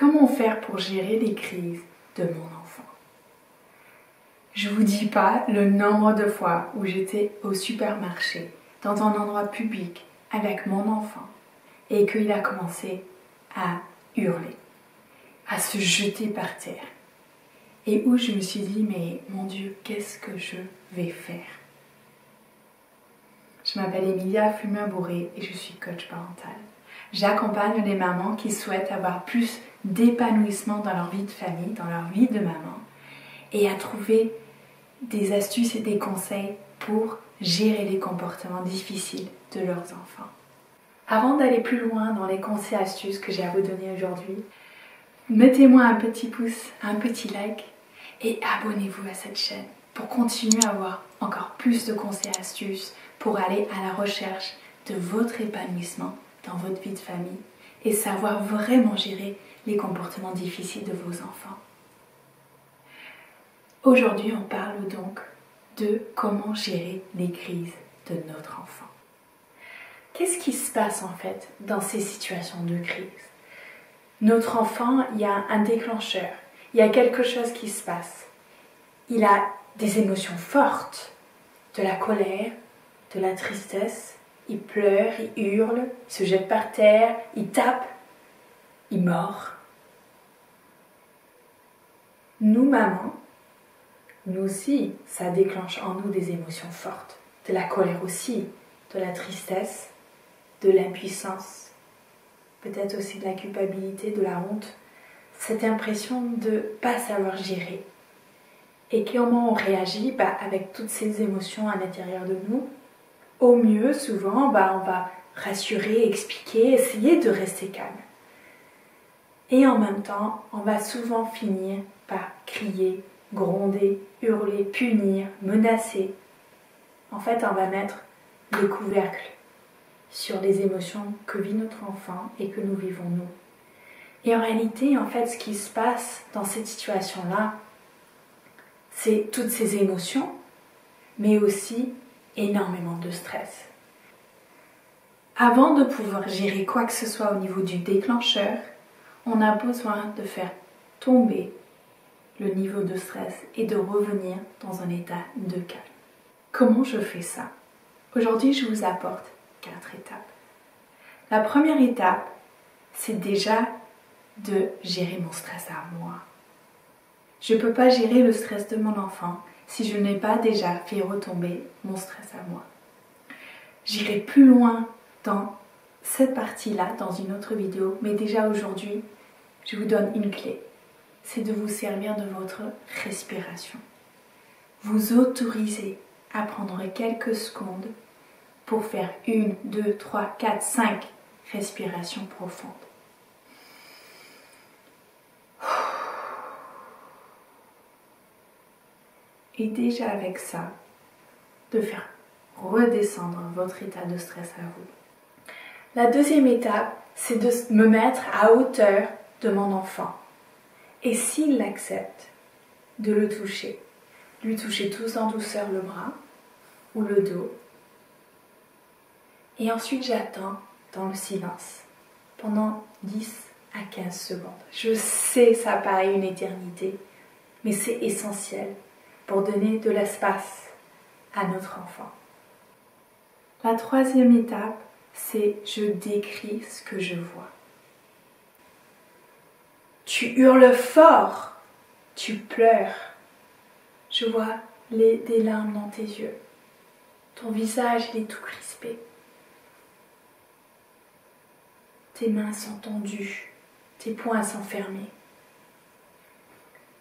Comment faire pour gérer les crises de mon enfant? Je vous dis pas le nombre de fois où j'étais au supermarché, dans un endroit public, avec mon enfant, et qu'il a commencé à hurler, à se jeter par terre. Et où je me suis dit, mais mon Dieu, qu'est-ce que je vais faire? Je m'appelle Emilia Flumin-Bourré et je suis coach parental. J'accompagne les mamans qui souhaitent avoir plus d'épanouissement dans leur vie de famille, dans leur vie de maman, et à trouver des astuces et des conseils pour gérer les comportements difficiles de leurs enfants. Avant d'aller plus loin dans les conseils et astuces que j'ai à vous donner aujourd'hui, mettez-moi un petit pouce, un petit like et abonnez-vous à cette chaîne pour continuer à avoir encore plus de conseils et astuces pour aller à la recherche de votre épanouissement dans votre vie de famille et savoir vraiment gérer les comportements difficiles de vos enfants. Aujourd'hui, on parle donc de comment gérer les crises de notre enfant. Qu'est-ce qui se passe en fait dans ces situations de crise? Notre enfant, il y a un déclencheur, il y a quelque chose qui se passe. Il a des émotions fortes, de la colère, de la tristesse, il pleure, il hurle, il se jette par terre, il tape, il mord. Nous, mamans, nous aussi, ça déclenche en nous des émotions fortes, de la colère aussi, de la tristesse, de l'impuissance, peut-être aussi de la culpabilité, de la honte, cette impression de ne pas savoir gérer. Et comment on réagit avec toutes ces émotions à l'intérieur de nous? Au mieux, souvent, on va rassurer, expliquer, essayer de rester calme. Et en même temps, on va souvent finir par crier, gronder, hurler, punir, menacer. En fait, on va mettre les couvercles sur les émotions que vit notre enfant et que nous vivons nous. Et en réalité, en fait, ce qui se passe dans cette situation-là, c'est toutes ces émotions, mais aussi énormément de stress. Avant de pouvoir gérer quoi que ce soit au niveau du déclencheur, on a besoin de faire tomber le niveau de stress et de revenir dans un état de calme. Comment je fais ça? Aujourd'hui, je vous apporte 4 étapes. La première étape, c'est déjà de gérer mon stress à moi. Je ne peux pas gérer le stress de mon enfant si je n'ai pas déjà fait retomber mon stress à moi. J'irai plus loin dans cette partie-là, dans une autre vidéo, mais déjà aujourd'hui, je vous donne une clé. C'est de vous servir de votre respiration. Vous autorisez à prendre quelques secondes pour faire 1, 2, 3, 4, 5 respirations profondes. Et déjà avec ça, de faire redescendre votre état de stress à vous. La deuxième étape, c'est de me mettre à hauteur de mon enfant. Et s'il l'accepte, de le toucher. Lui toucher tous en douceur le bras ou le dos. Et ensuite, j'attends dans le silence pendant 10 à 15 secondes. Je sais, ça paraît une éternité, mais c'est essentiel pour donner de l'espace à notre enfant. La troisième étape, c'est je décris ce que je vois. Tu hurles fort, tu pleures. Je vois des larmes dans tes yeux. Ton visage, il est tout crispé. Tes mains sont tendues, tes poings sont fermés.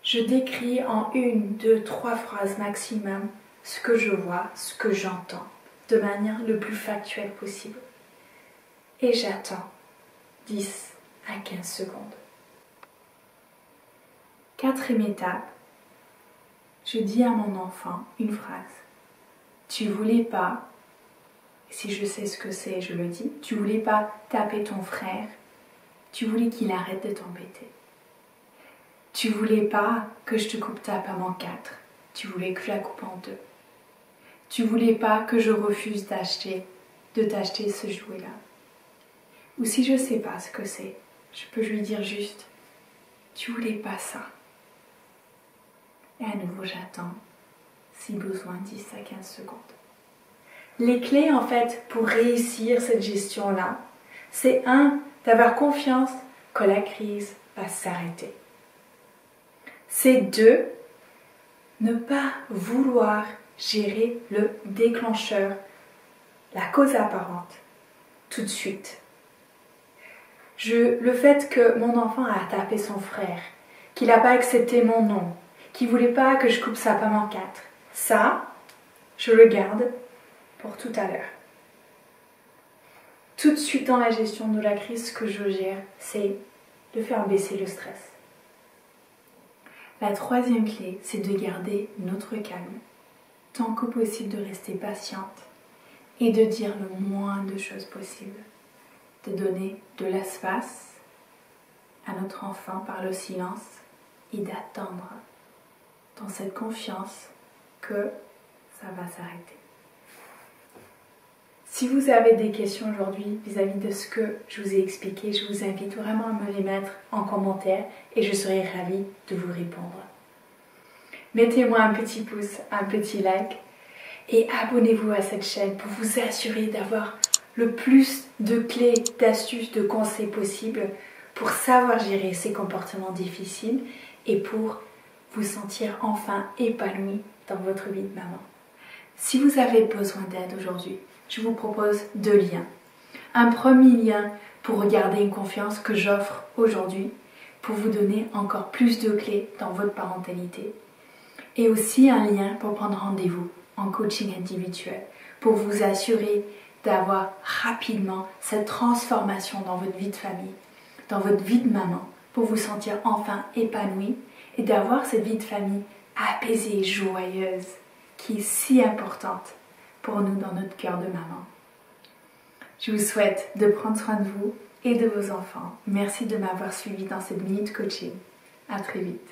Je décris en 1, 2, 3 phrases maximum ce que je vois, ce que j'entends, de manière le plus factuelle possible. Et j'attends 10 à 15 secondes. Quatrième étape, je dis à mon enfant une phrase. Tu voulais pas, si je sais ce que c'est, je le dis, tu voulais pas taper ton frère, tu voulais qu'il arrête de t'embêter. Tu voulais pas que je te coupe ta pomme en 4, tu voulais que je la coupe en 2. Tu voulais pas que je refuse de t'acheter ce jouet-là. Ou si je sais pas ce que c'est, je peux lui dire juste, tu voulais pas ça. Et à nouveau, j'attends, si besoin, 10 à 15 secondes. Les clés, en fait, pour réussir cette gestion-là, c'est d'avoir confiance que la crise va s'arrêter. C'est 2, ne pas vouloir gérer le déclencheur, la cause apparente, tout de suite. Le fait que mon enfant a tapé son frère, qu'il n'a pas accepté mon nom, qu'il ne voulait pas que je coupe sa pomme en 4, ça, je le garde pour tout à l'heure. Tout de suite dans la gestion de la crise, ce que je gère, c'est de faire baisser le stress. La 3e clé, c'est de garder notre calme, tant que possible de rester patiente et de dire le moins de choses possible, de donner de l'espace à notre enfant par le silence et d'attendre dans cette confiance que ça va s'arrêter. Si vous avez des questions aujourd'hui vis-à-vis de ce que je vous ai expliqué, je vous invite vraiment à me les mettre en commentaire et je serai ravie de vous répondre. Mettez-moi un petit pouce, un petit like et abonnez-vous à cette chaîne pour vous assurer d'avoir le plus de clés, d'astuces, de conseils possibles pour savoir gérer ces comportements difficiles et pour vous sentir enfin épanoui dans votre vie de maman. Si vous avez besoin d'aide aujourd'hui, je vous propose 2 liens. Un premier lien pour regarder une confiance que j'offre aujourd'hui pour vous donner encore plus de clés dans votre parentalité. Et aussi un lien pour prendre rendez-vous en coaching individuel pour vous assurer d'avoir rapidement cette transformation dans votre vie de famille, dans votre vie de maman, pour vous sentir enfin épanoui et d'avoir cette vie de famille apaisée, joyeuse, qui est si importante pour nous dans notre cœur de maman. Je vous souhaite de prendre soin de vous et de vos enfants. Merci de m'avoir suivi dans cette minute coaching. À très vite.